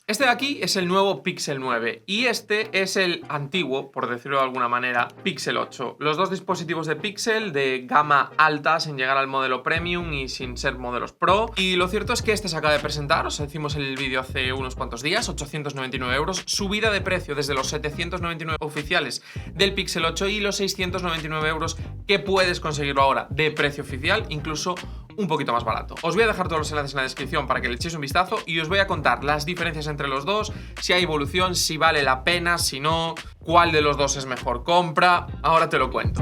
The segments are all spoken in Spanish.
Este de aquí es el nuevo Pixel 9 y este es el antiguo, por decirlo de alguna manera, Pixel 8. Los dos dispositivos de Pixel de gama alta sin llegar al modelo Premium y sin ser modelos Pro. Y lo cierto es que este se acaba de presentar, os hicimos el vídeo hace unos cuantos días, 899 euros, subida de precio desde los 799 oficiales del Pixel 8 y los 699 euros que puedes conseguirlo ahora de precio oficial, incluso un poquito más barato. Os voy a dejar todos los enlaces en la descripción para que le echéis un vistazo y os voy a contar las diferencias entre los dos, si hay evolución, si vale la pena, si no, cuál de los dos es mejor compra. Ahora te lo cuento.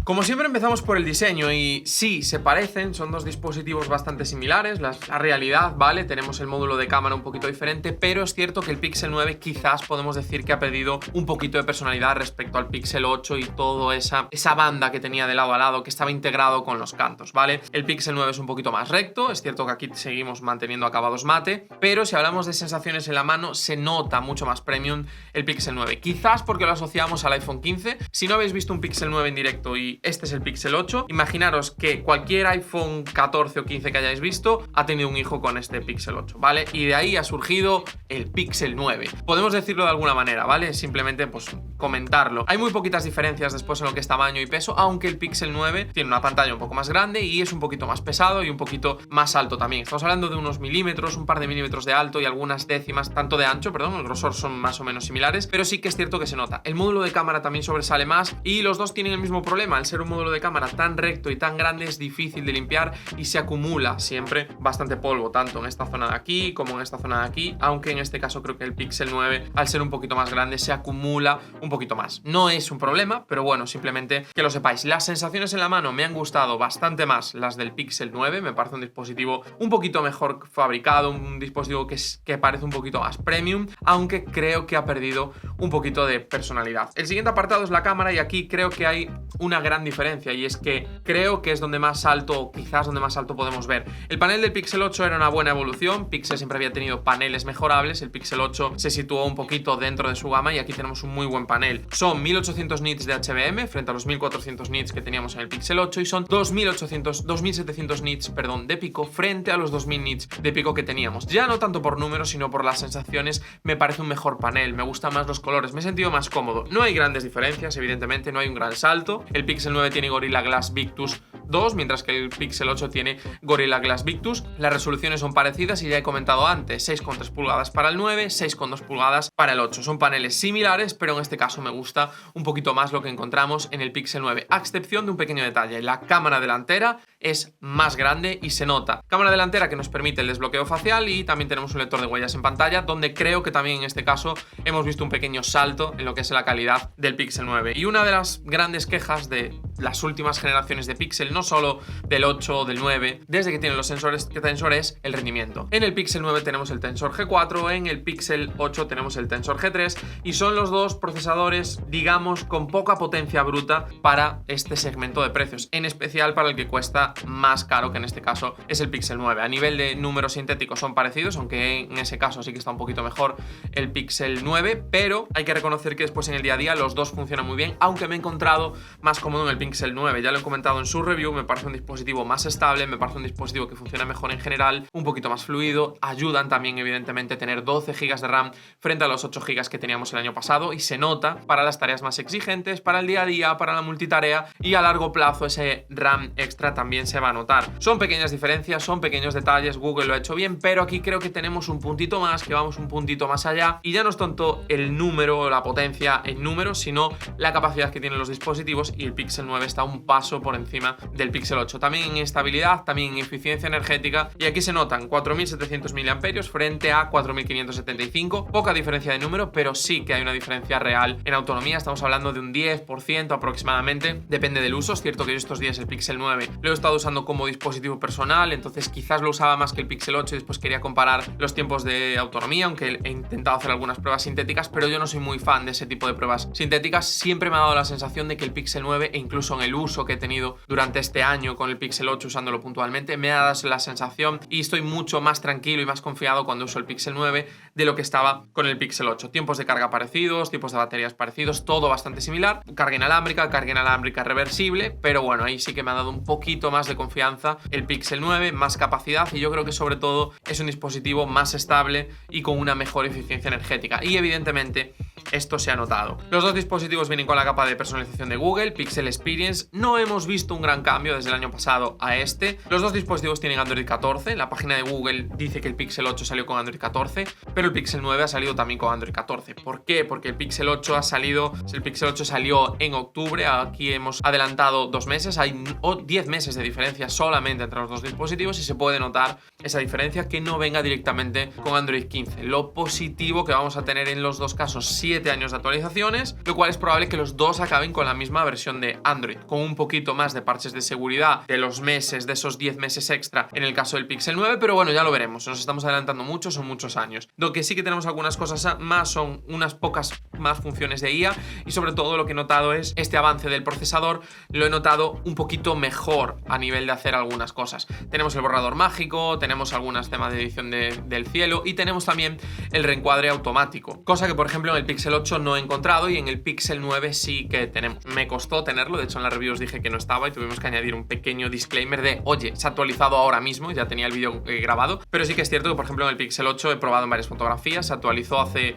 Como siempre empezamos por el diseño y sí, se parecen, son dos dispositivos bastante similares, la realidad, ¿vale? Tenemos el módulo de cámara un poquito diferente, pero es cierto que el Pixel 9 quizás podemos decir que ha perdido un poquito de personalidad respecto al Pixel 8 y toda esa banda que tenía de lado a lado, que estaba integrado con los cantos, ¿vale? El Pixel 9 es un poquito más recto, es cierto que aquí seguimos manteniendo acabados mate, pero si hablamos de sensaciones en la mano, se nota mucho más premium el Pixel 9, quizás porque lo asociamos al iPhone 15. Si no habéis visto un Pixel 9 en directo y este es el Pixel 8, imaginaros que cualquier iPhone 14 o 15 que hayáis visto ha tenido un hijo con este Pixel 8, ¿vale? Y de ahí ha surgido el Pixel 9. Podemos decirlo de alguna manera, ¿vale? Simplemente, pues, comentarlo. Hay muy poquitas diferencias después en lo que es tamaño y peso, aunque el Pixel 9 tiene una pantalla un poco más grande y es un poquito más pesado y un poquito más alto también. Estamos hablando de unos milímetros, un par de milímetros de alto y algunas décimas, tanto de ancho, perdón, el grosor son más o menos similares, pero sí que es cierto que se nota. El módulo de cámara también sobresale más y los dos tienen el mismo problema. Al ser un módulo de cámara tan recto y tan grande es difícil de limpiar y se acumula siempre bastante polvo, tanto en esta zona de aquí como en esta zona de aquí, aunque en este caso creo que el Pixel 9, al ser un poquito más grande, se acumula un poquito más. No es un problema, pero bueno, simplemente que lo sepáis. Las sensaciones en la mano me han gustado bastante más las del Pixel 9, me parece un dispositivo un poquito mejor fabricado, un dispositivo que parece un poquito más premium, aunque creo que ha perdido un poquito de personalidad. El siguiente apartado es la cámara y aquí creo que hay una gran diferencia y es que creo que es donde más alto, o quizás donde más alto podemos ver. El panel del Pixel 8 era una buena evolución, Pixel siempre había tenido paneles mejorables, el Pixel 8 se situó un poquito dentro de su gama y aquí tenemos un muy buen panel. Son 1800 nits de HBM frente a los 1400 nits que teníamos en el Pixel 8 y son 2700 nits, perdón, de pico frente a los 2000 nits de pico que teníamos. Ya no tanto por números, sino por las sensaciones, me parece un mejor panel, me gustan más los colores, me he sentido más cómodo. No hay grandes diferencias, evidentemente, no hay un gran salto. El Pixel 9 tiene Gorilla Glass Victus 2, mientras que el Pixel 8 tiene Gorilla Glass Victus. Las resoluciones son parecidas y ya he comentado antes, 6,3 pulgadas para el 9, 6,2 pulgadas para el 8. Son paneles similares, pero en este caso me gusta un poquito más lo que encontramos en el Pixel 9, a excepción de un pequeño detalle. La cámara delantera es más grande y se nota. Cámara delantera que nos permite el desbloqueo facial y también tenemos un lector de huellas en pantalla, donde creo que también en este caso hemos visto un pequeño salto en lo que es la calidad del Pixel 9. Y una de las grandes quejas de las últimas generaciones de Pixel, no solo del 8 o del 9, desde que tienen los sensores, es el rendimiento. En el Pixel 9 tenemos el Tensor G4, en el Pixel 8 tenemos el Tensor G3 y son los dos procesadores, digamos, con poca potencia bruta para este segmento de precios, en especial para el que cuesta más caro, que en este caso es el Pixel 9. A nivel de números sintéticos son parecidos, aunque en ese caso sí que está un poquito mejor el Pixel 9, pero hay que reconocer que después en el día a día los dos funcionan muy bien, aunque me he encontrado más cómodo en el Pixel 9, ya lo he comentado en su review, me parece un dispositivo más estable, me parece un dispositivo que funciona mejor en general, un poquito más fluido, ayudan también evidentemente tener 12 GB de RAM frente a los 8 GB que teníamos el año pasado y se nota para las tareas más exigentes, para el día a día, para la multitarea y a largo plazo ese RAM extra también se va a notar. Son pequeñas diferencias, son pequeños detalles, Google lo ha hecho bien, pero aquí creo que tenemos un puntito más, que vamos un puntito más allá y ya no es tanto el número, la potencia en números, sino la capacidad que tienen los dispositivos y el Pixel 9 está un paso por encima del Pixel 8. También en estabilidad, también en eficiencia energética y aquí se notan 4700 mAh frente a 4575, poca diferencia de número, pero sí que hay una diferencia real en autonomía, estamos hablando de un 10% aproximadamente, depende del uso. Es cierto que yo estos días el Pixel 9 lo he estado usando como dispositivo personal, entonces quizás lo usaba más que el Pixel 8 y después quería comparar los tiempos de autonomía, aunque he intentado hacer algunas pruebas sintéticas, pero yo no soy muy fan de ese tipo de pruebas sintéticas. Siempre me ha dado la sensación de que el Pixel 9, e incluso en el uso que he tenido durante durante este año con el Pixel 8 usándolo puntualmente, me ha dado la sensación y estoy mucho más tranquilo y más confiado cuando uso el Pixel 9 de lo que estaba con el Pixel 8. Tiempos de carga parecidos, tipos de baterías parecidos, todo bastante similar. Carga inalámbrica reversible, pero bueno, ahí sí que me ha dado un poquito más de confianza el Pixel 9, más capacidad, y yo creo que sobre todo es un dispositivo más estable y con una mejor eficiencia energética. Y evidentemente esto se ha notado. Los dos dispositivos vienen con la capa de personalización de Google, Pixel Experience. No hemos visto un gran cambio desde el año pasado a este. Los dos dispositivos tienen Android 14. La página de Google dice que el Pixel 8 salió con Android 14, pero el Pixel 9 ha salido también con Android 14. ¿Por qué? Porque el Pixel 8 salió en octubre. Aquí hemos adelantado 2 meses. Hay 10 meses de diferencia solamente entre los dos dispositivos y se puede notar esa diferencia que no venga directamente con Android 15. Lo positivo que vamos a tener en los dos casos 7 años de actualizaciones, lo cual es probable que los dos acaben con la misma versión de Android, con un poquito más de parches de seguridad de los meses, de esos 10 meses extra en el caso del Pixel 9, pero bueno, ya lo veremos, nos estamos adelantando mucho, son muchos años. Lo que sí que tenemos algunas cosas más, son unas pocas más funciones de IA, y sobre todo lo que he notado es este avance del procesador, lo he notado un poquito mejor a nivel de hacer algunas cosas. Tenemos el borrador mágico, tenemos algunos temas de edición del cielo y tenemos también el reencuadre automático, cosa que por ejemplo en el Pixel 8 no he encontrado y en el Pixel 9 sí que tenemos. Me costó tenerlo, de hecho en la review os dije que no estaba y tuvimos que añadir un pequeño disclaimer de oye, se ha actualizado ahora mismo, ya tenía el vídeo grabado, pero sí que es cierto que por ejemplo en el Pixel 8 he probado en varias fotografías, se actualizó hace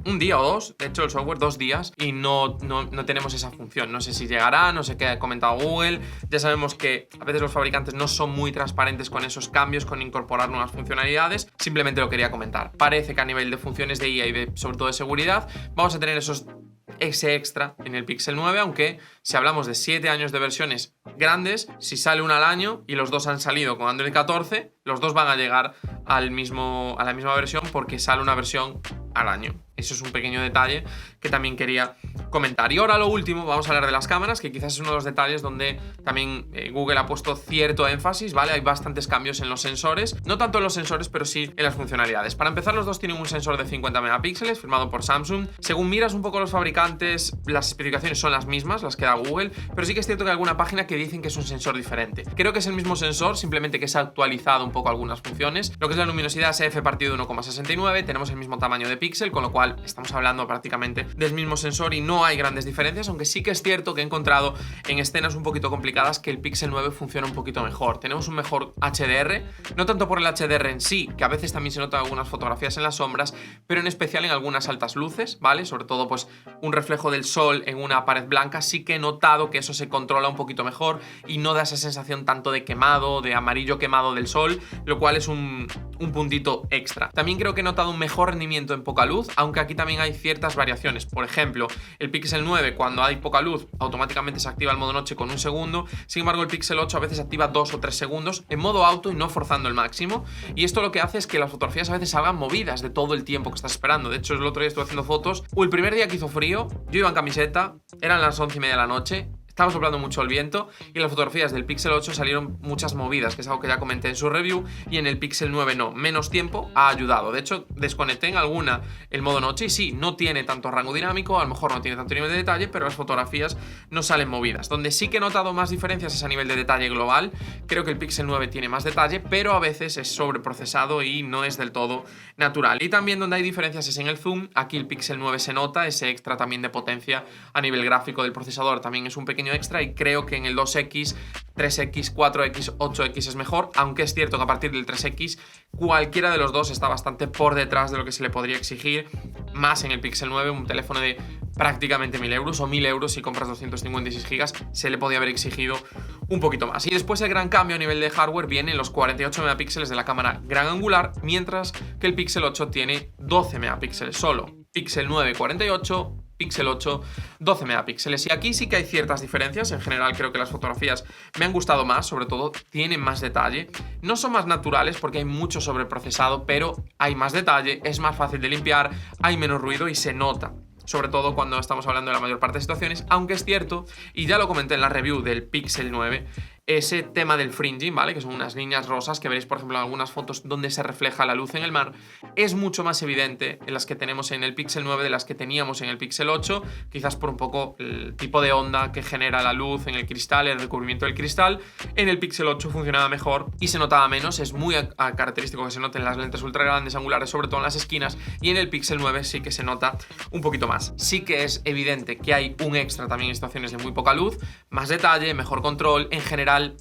un día o dos, de hecho el software 2 días, y no tenemos esa función. No sé si llegará, no sé qué ha comentado Google. Ya sabemos que a veces los fabricantes no son muy transparentes con esos cambios, con incorporar nuevas funcionalidades. Simplemente lo quería comentar. Parece que a nivel de funciones de IA y sobre todo de seguridad vamos a tener ese extra en el Pixel 9, aunque si hablamos de 7 años de versiones grandes, si sale una al año y los dos han salido con Android 14, los dos van a llegar a la misma versión porque sale una versión al año. Eso es un pequeño detalle que también quería comentar. Y ahora lo último, vamos a hablar de las cámaras, que quizás es uno de los detalles donde también Google ha puesto cierto énfasis, ¿vale? Hay bastantes cambios en los sensores, no tanto en los sensores, pero sí en las funcionalidades. Para empezar, los dos tienen un sensor de 50 megapíxeles firmado por Samsung. Según miras un poco los fabricantes, las especificaciones son las mismas, las que da Google, pero sí que es cierto que hay alguna página que dicen que es un sensor diferente. Creo que es el mismo sensor, simplemente que se ha actualizado un poco algunas funciones. Lo que es la luminosidad es f partido de 1,69, tenemos el mismo tamaño de píxel, con lo cual estamos hablando prácticamente del mismo sensor y no hay grandes diferencias, aunque sí que es cierto que he encontrado en escenas un poquito complicadas que el Pixel 9 funciona un poquito mejor. Tenemos un mejor HDR, no tanto por el HDR en sí, que a veces también se notan algunas fotografías en las sombras, pero en especial en algunas altas luces, ¿vale? Sobre todo pues un reflejo del sol en una pared blanca, sí que he notado que eso se controla un poquito mejor y no da esa sensación tanto de quemado, de amarillo quemado del sol, lo cual es un puntito extra. También creo que he notado un mejor rendimiento en poca luz, aunque aquí también hay ciertas variaciones. Por ejemplo, el Pixel 9 cuando hay poca luz automáticamente se activa el modo noche con 1 segundo, sin embargo el Pixel 8 a veces activa 2 o 3 segundos en modo auto y no forzando el máximo, y esto lo que hace es que las fotografías a veces salgan movidas de todo el tiempo que estás esperando. De hecho el otro día estuve haciendo fotos, el primer día que hizo frío, yo iba en camiseta, eran las 11:30 de la noche, estaba soplando mucho el viento y en las fotografías del Pixel 8 salieron muchas movidas, que es algo que ya comenté en su review, y en el Pixel 9 no, menos tiempo ha ayudado. De hecho, desconecté en alguna el modo noche y sí, no tiene tanto rango dinámico, a lo mejor no tiene tanto nivel de detalle, pero las fotografías no salen movidas. Donde sí que he notado más diferencias es a nivel de detalle global. Creo que el Pixel 9 tiene más detalle, pero a veces es sobreprocesado y no es del todo natural. Y también donde hay diferencias es en el zoom. Aquí el Pixel 9 se nota, ese extra también de potencia a nivel gráfico del procesador también es un pequeño extra, y creo que en el 2X, 3X, 4X, 8X es mejor, aunque es cierto que a partir del 3X cualquiera de los dos está bastante por detrás de lo que se le podría exigir, más en el Pixel 9, un teléfono de prácticamente 1.000 euros o 1.000 euros si compras 256 GB, se le podía haber exigido un poquito más. Y después el gran cambio a nivel de hardware viene en los 48 megapíxeles de la cámara gran angular, mientras que el Pixel 8 tiene 12 megapíxeles solo. Pixel 9 48, Pixel 8 12 megapíxeles, y aquí sí que hay ciertas diferencias. En general creo que las fotografías me han gustado más, sobre todo tienen más detalle, no son más naturales porque hay mucho sobreprocesado, pero hay más detalle, es más fácil de limpiar, hay menos ruido y se nota, sobre todo cuando estamos hablando de la mayor parte de situaciones, aunque es cierto, y ya lo comenté en la review del Pixel 9, ese tema del fringing, ¿vale? Que son unas líneas rosas que veréis, por ejemplo, en algunas fotos donde se refleja la luz en el mar. Es mucho más evidente en las que tenemos en el Pixel 9 de las que teníamos en el Pixel 8, quizás por un poco el tipo de onda que genera la luz en el cristal, el recubrimiento del cristal. En el Pixel 8 funcionaba mejor y se notaba menos. Es muy característico que se noten las lentes ultra grandes angulares, sobre todo en las esquinas, y en el Pixel 9 sí que se nota un poquito más. Sí que es evidente que hay un extra también en situaciones de muy poca luz, más detalle, mejor control, en general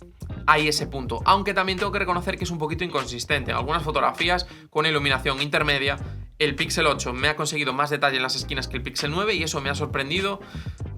hay ese punto, aunque también tengo que reconocer que es un poquito inconsistente. En algunas fotografías con iluminación intermedia el Pixel 8 me ha conseguido más detalle en las esquinas que el Pixel 9 y eso me ha sorprendido,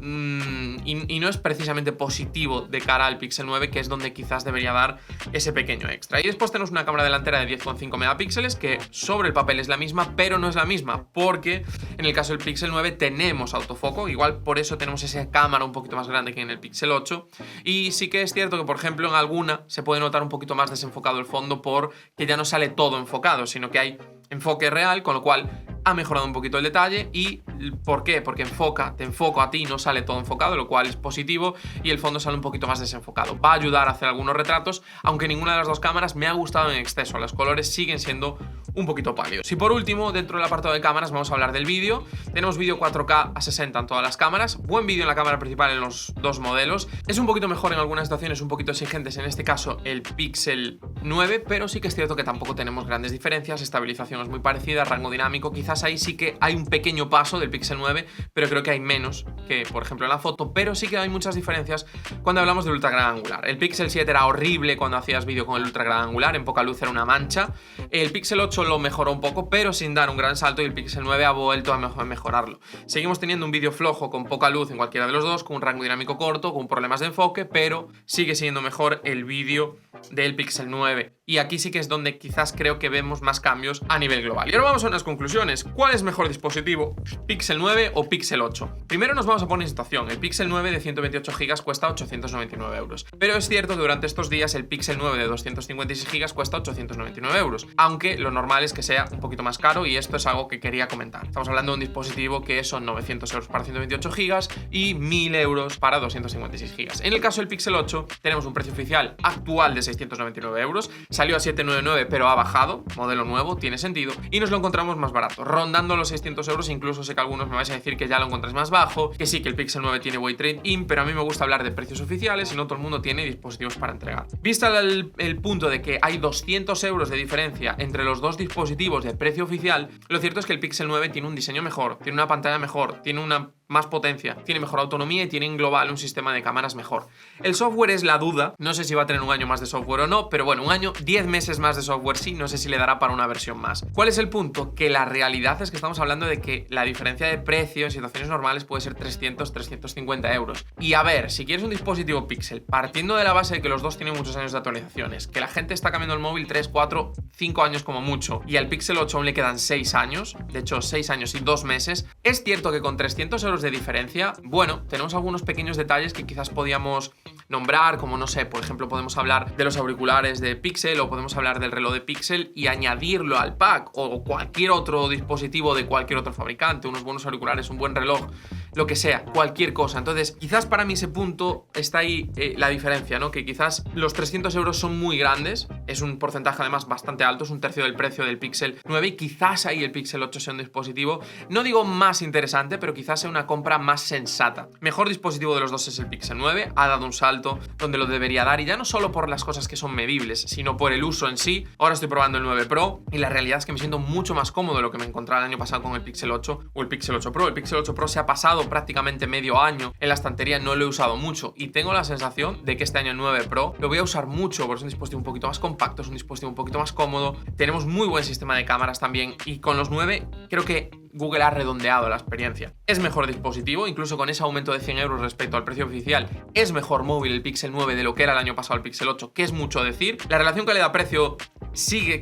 y no es precisamente positivo de cara al Pixel 9, que es donde quizás debería dar ese pequeño extra. Y después tenemos una cámara delantera de 10,5 megapíxeles que sobre el papel es la misma, pero no es la misma, porque en el caso del Pixel 9 tenemos autofoco, igual por eso tenemos esa cámara un poquito más grande que en el Pixel 8, y sí que es cierto que, por ejemplo, en alguna se puede notar un poquito más desenfocado el fondo porque ya no sale todo enfocado, sino que hay enfoque real, con lo cual ha mejorado un poquito el detalle. ¿Y por qué? Porque te enfoco a ti, no sale todo enfocado, lo cual es positivo, y el fondo sale un poquito más desenfocado. Va a ayudar a hacer algunos retratos, aunque ninguna de las dos cámaras me ha gustado en exceso. Los colores siguen siendo un poquito pálidos. Y por último, dentro del apartado de cámaras vamos a hablar del vídeo. Tenemos vídeo 4K a 60 en todas las cámaras, buen vídeo en la cámara principal en los dos modelos. Es un poquito mejor en algunas situaciones, un poquito exigentes, en este caso el Pixel 9, pero sí que es cierto que tampoco tenemos grandes diferencias. Estabilización es muy parecida, rango dinámico, quizás ahí sí que hay un pequeño paso del Pixel 9, pero creo que hay menos que, por ejemplo, en la foto, pero sí que hay muchas diferencias cuando hablamos del ultra gran angular. El Pixel 7 era horrible cuando hacías vídeo con el ultra gran angular, en poca luz era una mancha. El Pixel 8 lo mejoró un poco, pero sin dar un gran salto, y el Pixel 9 ha vuelto a mejorarlo. Seguimos teniendo un vídeo flojo con poca luz en cualquiera de los dos, con un rango dinámico corto, con problemas de enfoque, pero sigue siendo mejor el vídeo del Pixel 9. Y aquí sí que es donde quizás creo que vemos más cambios a nivel global. Y ahora vamos a unas conclusiones. ¿Cuál es mejor dispositivo? ¿Pixel 9 o Pixel 8? Primero nos vamos a poner en situación. El Pixel 9 de 128 GB cuesta 899 euros. Pero es cierto que durante estos días el Pixel 9 de 256 GB cuesta 899 euros. Aunque lo normal es que sea un poquito más caro, y esto es algo que quería comentar. Estamos hablando de un dispositivo que son 900 euros para 128 GB y 1000 euros para 256 GB. En el caso del Pixel 8 tenemos un precio oficial actual de 699 euros. Salió a 799, pero ha bajado, modelo nuevo, tiene sentido, y nos lo encontramos más barato, rondando los 600 euros. Incluso sé que algunos me vais a decir que ya lo encontráis más bajo, que sí, que el Pixel 9 tiene Way Trade-in, pero a mí me gusta hablar de precios oficiales y no todo el mundo tiene dispositivos para entregar. Vista el punto de que hay 200 euros de diferencia entre los dos dispositivos de precio oficial, lo cierto es que el Pixel 9 tiene un diseño mejor, tiene una pantalla mejor, tiene una más potencia, tiene mejor autonomía y tiene en global un sistema de cámaras mejor. El software es la duda, no sé si va a tener un año más de software o no, pero bueno, un año, 10 meses más de software sí, no sé si le dará para una versión más. ¿Cuál es el punto? Que la realidad es que estamos hablando de que la diferencia de precio en situaciones normales puede ser 300, 350 euros. Y a ver, si quieres un dispositivo Pixel, partiendo de la base de que los dos tienen muchos años de actualizaciones, que la gente está cambiando el móvil 3, 4, 5 años como mucho, y al Pixel 8 aún le quedan 6 años, de hecho 6 años y 2 meses, es cierto que con 300 euros de diferencia, bueno, tenemos algunos pequeños detalles que quizás podíamos nombrar, como no sé, por ejemplo, podemos hablar de los auriculares de Pixel, o podemos hablar del reloj de Pixel y añadirlo al pack, o cualquier otro dispositivo de cualquier otro fabricante, unos buenos auriculares, un buen reloj, lo que sea, cualquier cosa. Entonces, quizás para mí ese punto está ahí la diferencia, ¿no? Que quizás los 300 euros son muy grandes, es un porcentaje además bastante alto, es un tercio del precio del Pixel 9, y quizás ahí el Pixel 8 sea un dispositivo, no digo más interesante, pero quizás sea una compra más sensata. Mejor dispositivo de los dos es el Pixel 9, ha dado un salto donde lo debería dar, y ya no solo por las cosas que son medibles, sino por el uso en sí. Ahora estoy probando el 9 Pro y la realidad es que me siento mucho más cómodo de lo que me encontraba el año pasado con el Pixel 8 o el Pixel 8 Pro. El Pixel 8 Pro se ha pasado prácticamente medio año en la estantería, no lo he usado mucho, y tengo la sensación de que este año el 9 Pro lo voy a usar mucho, porque es un dispositivo un poquito más compacto, es un dispositivo un poquito más cómodo, tenemos muy buen sistema de cámaras también, y con los 9 creo que Google ha redondeado la experiencia. Es mejor dispositivo, incluso con ese aumento de 100 euros respecto al precio oficial. Es mejor móvil el Pixel 9 de lo que era el año pasado el Pixel 8, que es mucho decir. La relación calidad-precio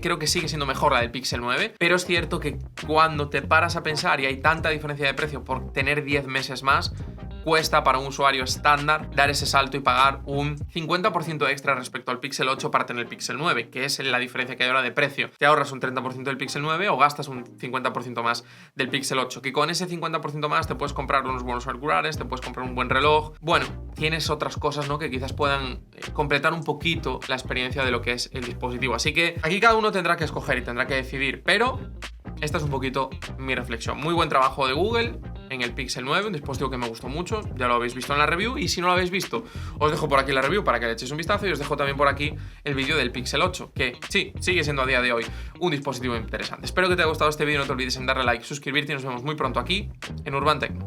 creo que sigue siendo mejor la del Pixel 9, pero es cierto que cuando te paras a pensar y hay tanta diferencia de precio por tener 10 meses más, cuesta para un usuario estándar dar ese salto y pagar un 50% extra respecto al Pixel 8 para tener el Pixel 9, que es la diferencia que hay ahora de precio. Te ahorras un 30% del Pixel 9 o gastas un 50% más del Pixel 8, que con ese 50% más te puedes comprar unos buenos auriculares, te puedes comprar un buen reloj. Bueno, tienes otras cosas, ¿no?, que quizás puedan completar un poquito la experiencia de lo que es el dispositivo. Así que aquí cada uno tendrá que escoger y tendrá que decidir, pero esta es un poquito mi reflexión. Muy buen trabajo de Google en el Pixel 9, un dispositivo que me gustó mucho, ya lo habéis visto en la review, y si no lo habéis visto, os dejo por aquí la review para que le echéis un vistazo, y os dejo también por aquí el vídeo del Pixel 8, que sí, sigue siendo a día de hoy un dispositivo interesante. Espero que te haya gustado este vídeo, no te olvides en darle like, suscribirte, y nos vemos muy pronto aquí en Urban Tecno.